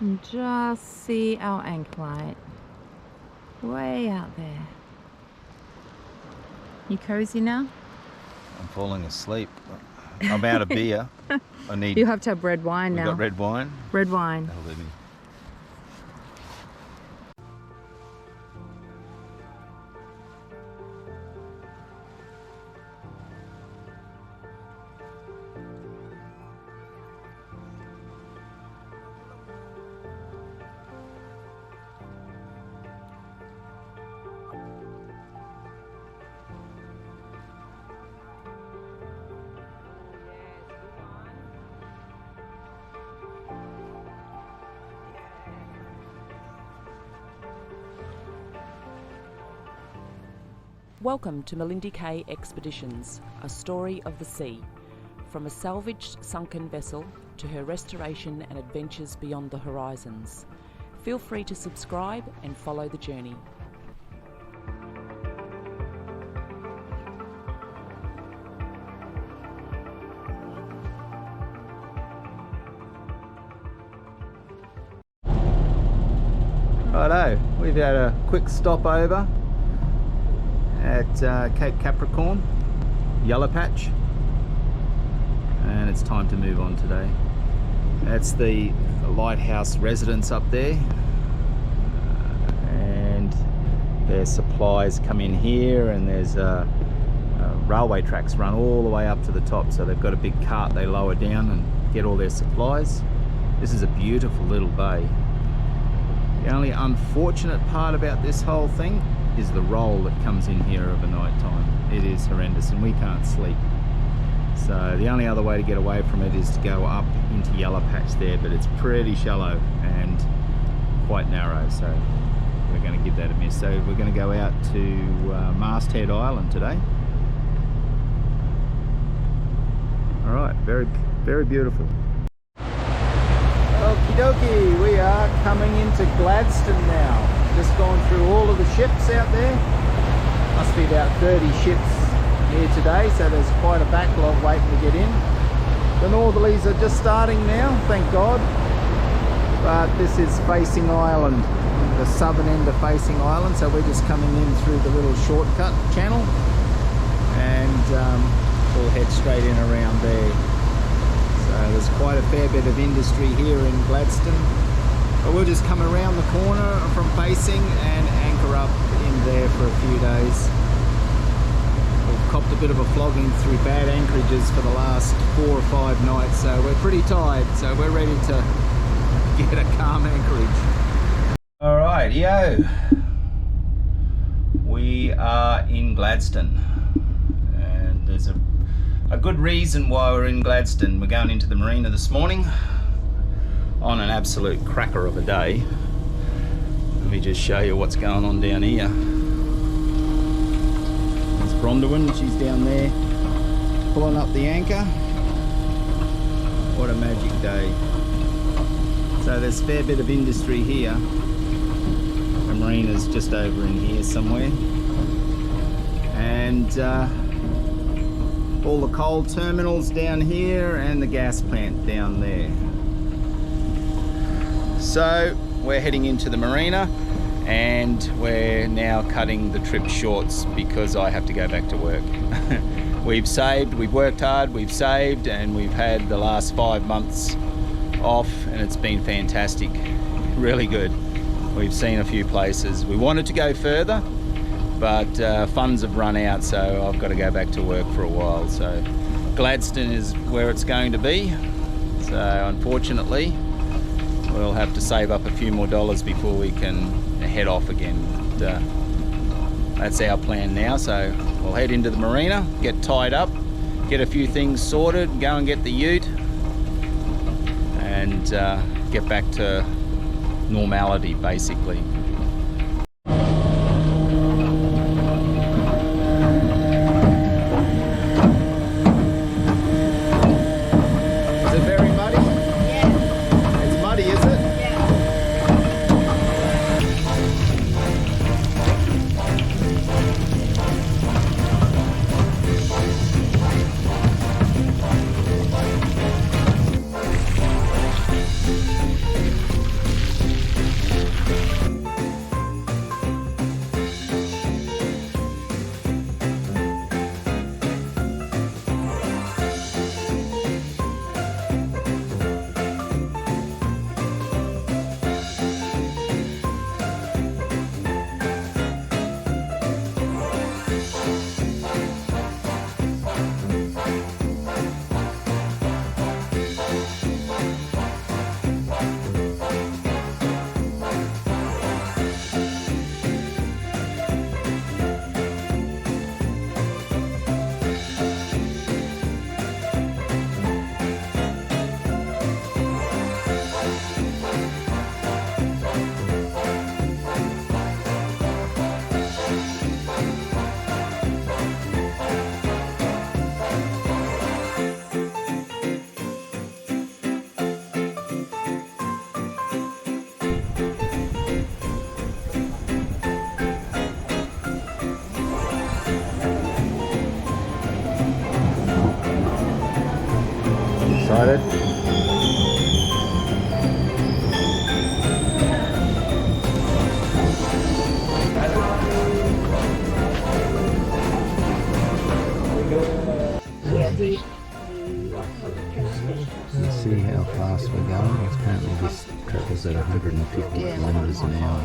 And just see our anchor light way out there. You cozy now? I'm falling asleep. I'm out of beer. I need. You have to have red wine now. You got red wine? Red wine. That'll do me. Welcome to Melindy K Expeditions, a story of the sea. From a salvaged sunken vessel to her restoration and adventures beyond the horizons. Feel free to subscribe and follow the journey. Righto, we've had a quick stopover at Cape Capricorn, Yellow Patch, and it's time to move on today. That's the lighthouse residence up there, and their supplies come in here, and there's railway tracks run all the way up to the top, so they've got a big cart they lower down and get all their supplies. This is a beautiful little bay. The only unfortunate part about this whole thing is the roll that comes in here over night time. It is horrendous and we can't sleep. So the only other way to get away from it is to go up into Yellow Patch there, but it's pretty shallow and quite narrow, so we're going to give that a miss. So we're going to go out to Masthead Island today. Alright, very beautiful. Okie dokie, we are coming into Gladstone now. Just gone through all of the ships out there. Must be about 30 ships here today, so there's quite a backlog waiting to get in. The northerlies are just starting now, thank God. But this is facing island, the southern end of facing island, so we're just coming in through the little shortcut channel, and we'll head straight in around there. So there's quite a fair bit of industry here in Gladstone. But we'll just come around the corner from facing and anchor up in there for a few days. We've copped a bit of a flogging through bad anchorages for the last 4 or 5 nights, so we're pretty tired, so we're ready to get a calm anchorage. Alright, yo! We are in Gladstone, and there's a good reason why we're in Gladstone. We're going into the marina this morning on an absolute cracker of a day. Let me just show you what's going on down here. There's Brondawin, she's down there pulling up the anchor. What a magic day. So there's a fair bit of industry here. The marina's just over in here somewhere. And all the coal terminals down here and the gas plant down there. So we're heading into the marina, and we're now cutting the trip shorts because I have to go back to work. We've saved, we've worked hard, we've saved, and we've had the last 5 months off, and it's been fantastic, really good. We've seen a few places. We wanted to go further, but funds have run out, so I've got to go back to work for a while. So Gladstone is where it's going to be. So unfortunately, we'll have to save up a few more dollars before we can head off again. But, that's our plan now, so we'll head into the marina, get tied up, get a few things sorted, go and get the ute, and get back to normality, basically. excited? Let's see how fast we're going. Apparently this travels at 150 kilometres an hour.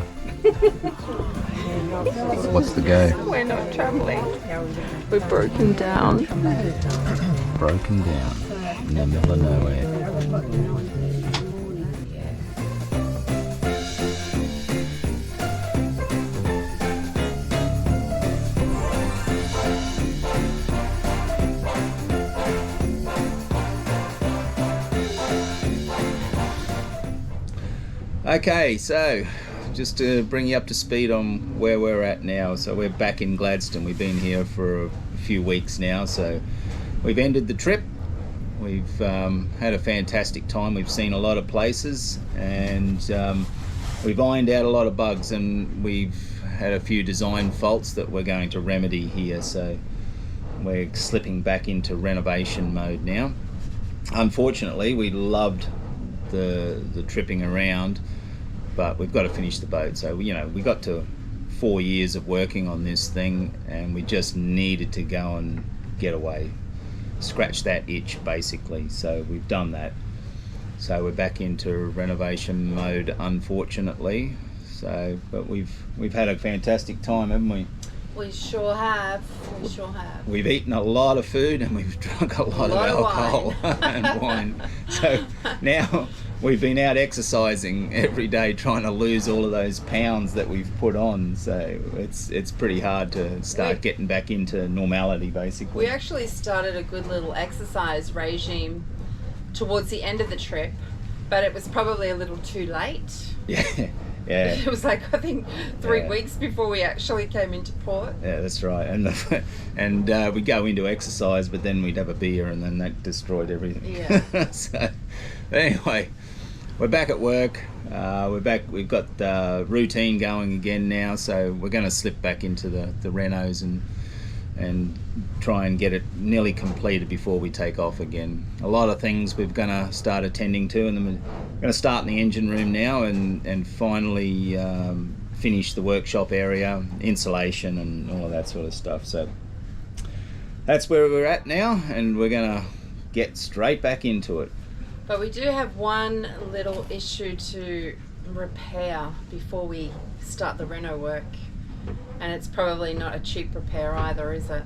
What's the go? We're not travelling. We're broken down. Broken down in the middle of nowhere. Okay, so just to bring you up to speed on where we're at now. So we're back in Gladstone. We've been here for a few weeks now, so we've ended the trip. We've had a fantastic time. We've seen a lot of places, and we've ironed out a lot of bugs, and we've had a few design faults that we're going to remedy here. So we're slipping back into renovation mode now. Unfortunately, we loved the tripping around, but we've got to finish the boat. So we got to 4 years of working on this thing, and we just needed to go and get away, scratch that itch basically. So we've done that. So we're back into renovation mode, unfortunately. So, but we've had a fantastic time, haven't we? We sure have. We sure have. We've eaten a lot of food, and we've drunk a lot of alcohol and wine. So now we've been out exercising every day, trying to lose all of those pounds that we've put on. So it's pretty hard to start getting back into normality, basically. We actually started a good little exercise regime towards the end of the trip, but it was probably a little too late. Yeah. Yeah. It was like, I think 3 weeks before we actually came into port. Yeah, that's right. And we'd go into exercise, but then we'd have a beer, and then that destroyed everything. Yeah. So anyway, we're back at work. We're back. We've got the routine going again now, so we're going to slip back into the renos and try and get it nearly completed before we take off again. A lot of things we're going to start attending to, and then we're going to start in the engine room now and finally finish the workshop area, insulation and all of that sort of stuff. So that's where we're at now, and we're going to get straight back into it. But we do have one little issue to repair before we start the reno work. And it's probably not a cheap repair either, is it?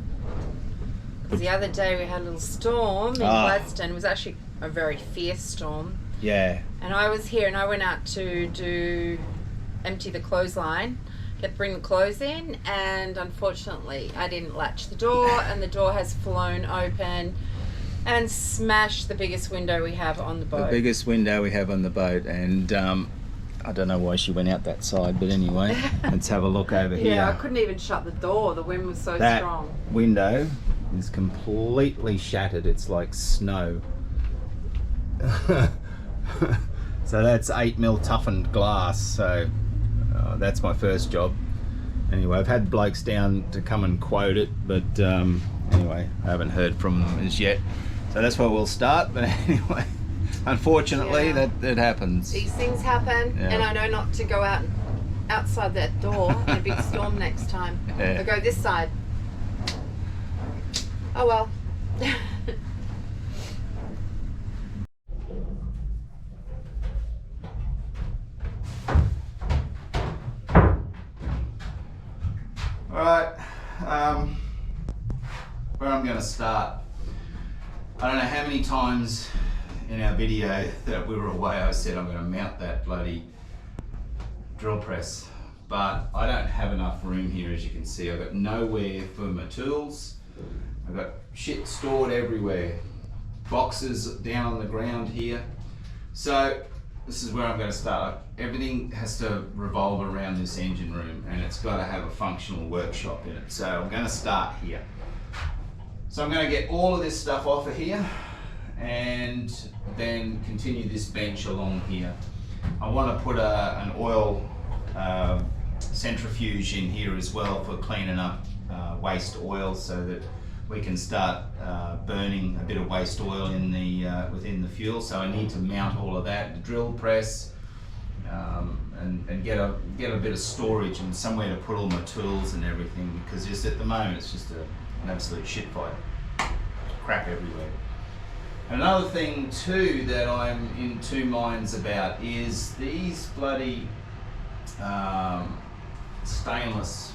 Because the other day we had a little storm in Gladstone. It was actually a very fierce storm. Yeah. And I was here, and I went out to empty the clothesline, bring the clothes in, and unfortunately I didn't latch the door, and the door has flown open and smashed the biggest window we have on the boat. The biggest window we have on the boat, and I don't know why she went out that side, but anyway, let's have a look over here. Yeah, I couldn't even shut the door. The wind was so strong. That window is completely shattered. It's like snow. So that's 8mm toughened glass. So that's my first job. Anyway, I've had blokes down to come and quote it, but anyway, I haven't heard from them as yet. So that's where we'll start. But anyway, unfortunately, that happens. These things happen, and I know not to go outside that door in a big storm next time. Yeah. I go this side. Oh well. Alright, where I'm going to start. I don't know how many times in our video that we were away I said I'm going to mount that bloody drill press, but I don't have enough room here, as you can see. I've got nowhere for my tools. I've got shit stored everywhere, boxes down on the ground here. So this is where I'm going to start. Everything has to revolve around this engine room, and it's got to have a functional workshop in it. So I'm going to start here. So I'm going to get all of this stuff off of here and then continue this bench along here. I want to put an oil centrifuge in here as well for cleaning up waste oil, so that we can start burning a bit of waste oil in the within the fuel. So I need to mount all of that, the drill press, and get a bit of storage and somewhere to put all my tools and everything, because just at the moment it's just an absolute shit fight, crap everywhere. Another thing too that I'm in two minds about is these bloody stainless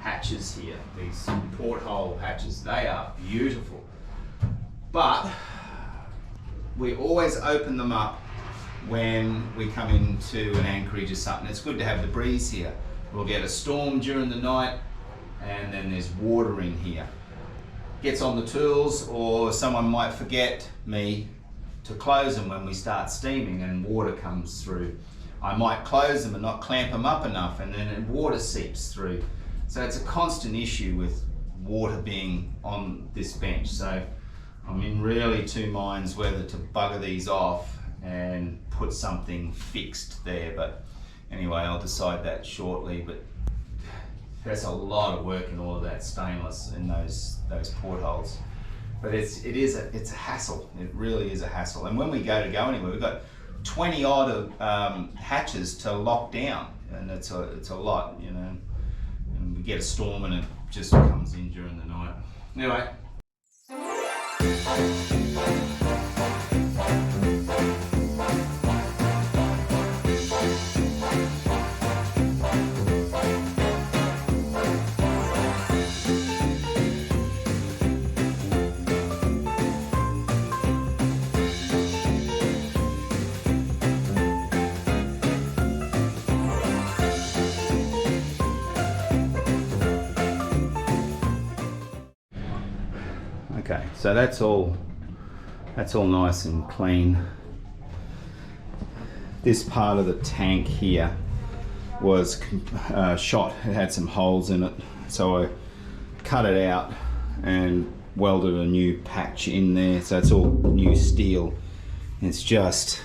hatches here, these porthole hatches. They are beautiful, but we always open them up when we come into an anchorage or something. It's good to have the breeze here. We'll get a storm during the night and then there's water in here. Gets on the tools, or someone might forget me to close them when we start steaming and water comes through. I might close them and not clamp them up enough, and then water seeps through. So it's a constant issue with water being on this bench. So I'm in really two minds whether to bugger these off and put something fixed there. But anyway, I'll decide that shortly. But that's a lot of work in all of that stainless in those portholes. But it's a hassle. It really is a hassle. And when we go anywhere, we've got 20 odd of hatches to lock down, and it's a lot, you know. And we get a storm and it just comes in during the night. Anyway. Okay, so that's all nice and clean. This part of the tank here was shot. It had some holes in it, so I cut it out and welded a new patch in there. So it's all new steel. It's just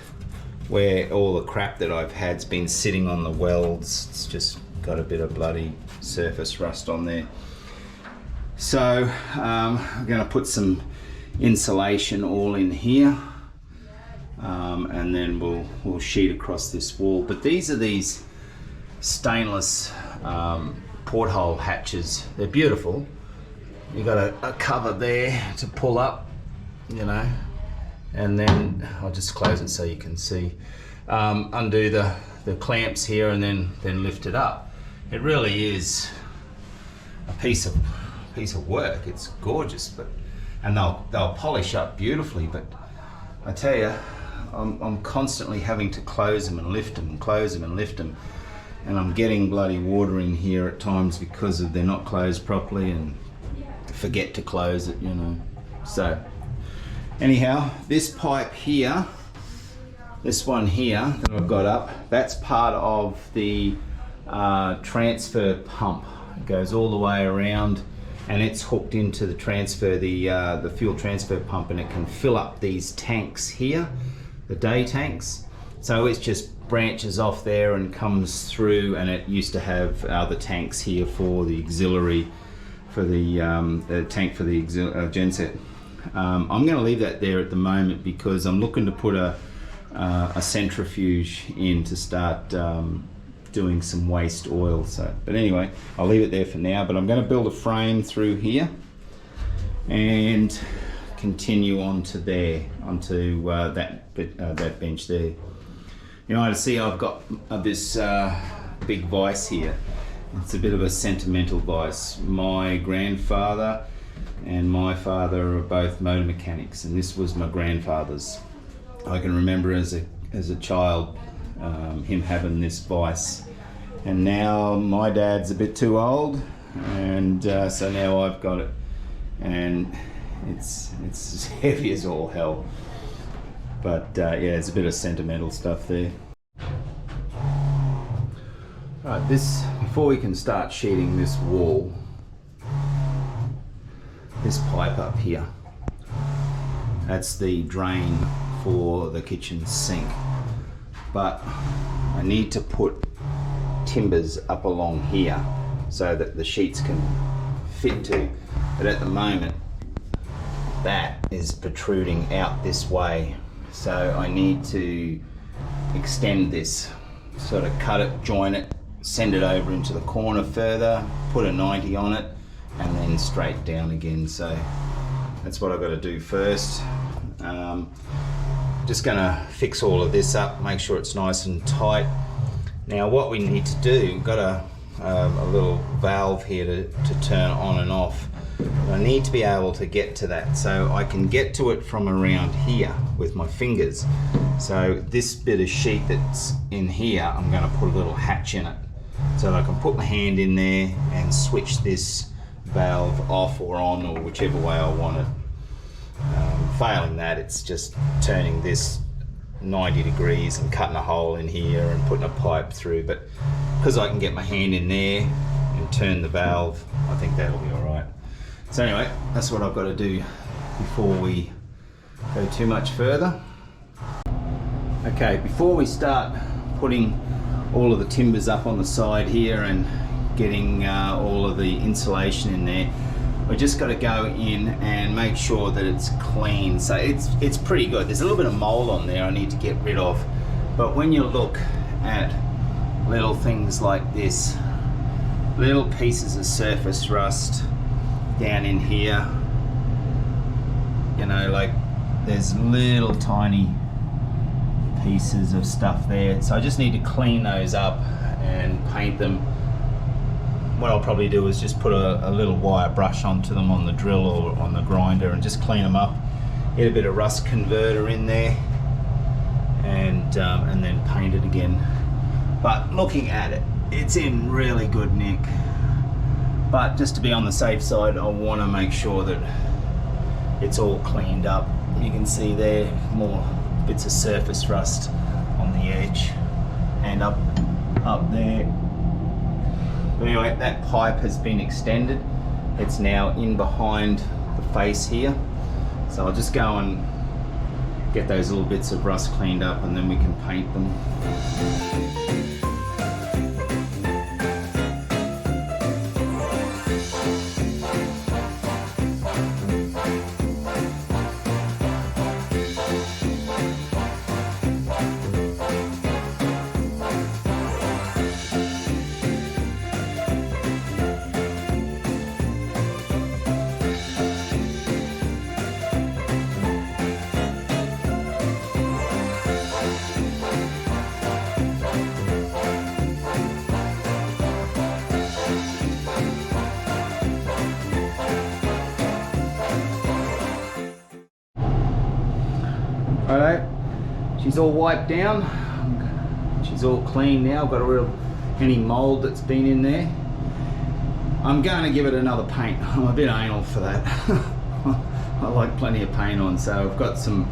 where all the crap that I've had's been sitting on the welds. It's just got a bit of bloody surface rust on there. So I'm going to put some insulation all in here, and then we'll sheet across this wall. But these stainless porthole hatches. They're beautiful. You got a cover there to pull up, you know, and then I'll just close it so you can see. Undo the clamps here and then lift it up. It really is a piece of work. It's gorgeous, and they'll polish up beautifully. But I tell you, I'm constantly having to close them and lift them and close them and lift them, and I'm getting bloody water in here at times because they're not closed properly and forget to close it, you know. So anyhow, this pipe here, this one here that I've got up, that's part of the transfer pump. It goes all the way around, and it's hooked into the the fuel transfer pump, and it can fill up these tanks here, the day tanks. So it just branches off there and comes through, and it used to have other tanks here for the auxiliary, for the tank for the genset. I'm going to leave that there at the moment because I'm looking to put a centrifuge in to start doing some waste oil. So, but anyway, I'll leave it there for now. But I'm going to build a frame through here and continue on to there, onto that bench there. You know, I see I've got this big vise here. It's a bit of a sentimental vise. My grandfather and my father are both motor mechanics, and this was my grandfather's. I can remember as a child him having this vise, and now my dad's a bit too old, and so now I've got it, and it's as heavy as all hell. But yeah, it's a bit of sentimental stuff there. Right, before we can start sheeting this wall, this pipe up here, that's the drain for the kitchen sink. But I need to put timbers up along here so that the sheets can fit to. But at the moment, that is protruding out this way. So I need to extend this, sort of cut it, join it, send it over into the corner further, put a 90 on it, and then straight down again. So that's what I've got to do first. Just gonna fix all of this up, make sure it's nice and tight. Now what we need to do, we've got a little valve here to turn on and off. I need to be able to get to that, so I can get to it from around here with my fingers. So this bit of sheet that's in here, I'm going to put a little hatch in it, so that I can put my hand in there and switch this valve off or on, or whichever way I want it. Failing that, it's just turning this 90 degrees and cutting a hole in here and putting a pipe through, but because I can get my hand in there and turn the valve, I think that'll be all right. So anyway, that's what I've got to do before we go too much further. Okay, before we start putting all of the timbers up on the side here and getting all of the insulation in there, we just got to go in and make sure that it's clean. So it's pretty good. There's a little bit of mold on there I need to get rid of, but when you look at little things like this, little pieces of surface rust down in here, you know, like there's little tiny pieces of stuff there. So I just need to clean those up and paint them. What I'll probably do is just put a little wire brush onto them on the drill or on the grinder and just clean them up. Get a bit of rust converter in there and then paint it again. But looking at it, it's in really good nick. But just to be on the safe side, I want to make sure that it's all cleaned up. You can see there more bits of surface rust on the edge and up there. But anyway, that pipe has been extended. It's now in behind the face here. So I'll just go and get those little bits of rust cleaned up and then we can paint them. Alright, she's all wiped down, she's all clean now, got any mould that's been in there. I'm going to give it another paint. I'm a bit anal for that. I like plenty of paint on, so I've got some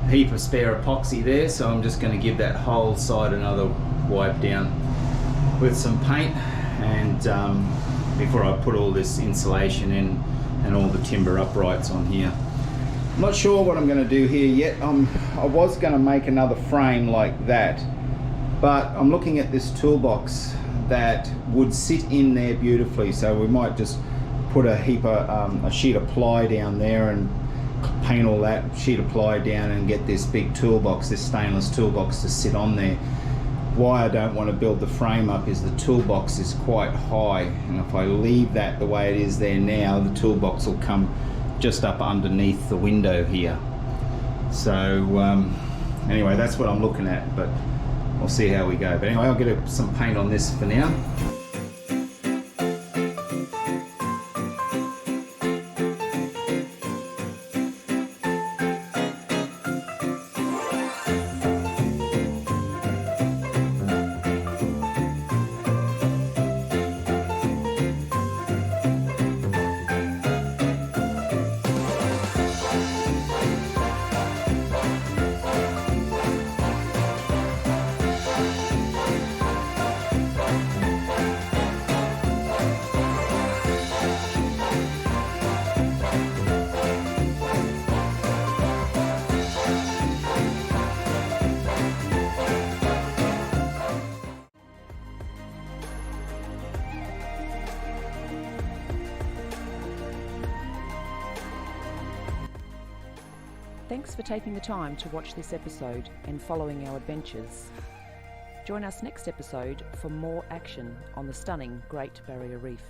heap of spare epoxy there, so I'm just going to give that whole side another wipe down with some paint, and before I put all this insulation in and all the timber uprights on here. I'm not sure what I'm going to do here yet. I was going to make another frame like that, but I'm looking at this toolbox that would sit in there beautifully, so we might just put a heap of a sheet of ply down there and paint all that sheet of ply down and get this big toolbox, this stainless toolbox, to sit on there. Why I don't want to build the frame up is the toolbox is quite high, and if I leave that the way it is there now, the toolbox will come just up underneath the window here. So anyway, that's what I'm looking at, but we'll see how we go. But anyway, I'll get some paint on this for now. Thanks for taking the time to watch this episode and following our adventures. Join us next episode for more action on the stunning Great Barrier Reef.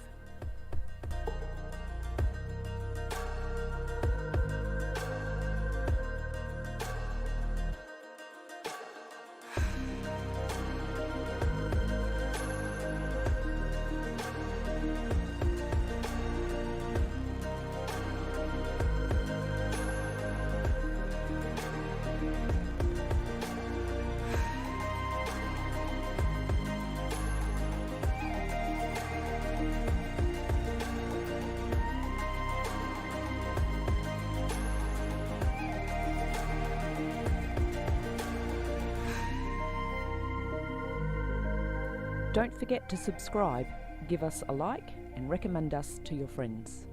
Don't forget to subscribe, give us a like and recommend us to your friends.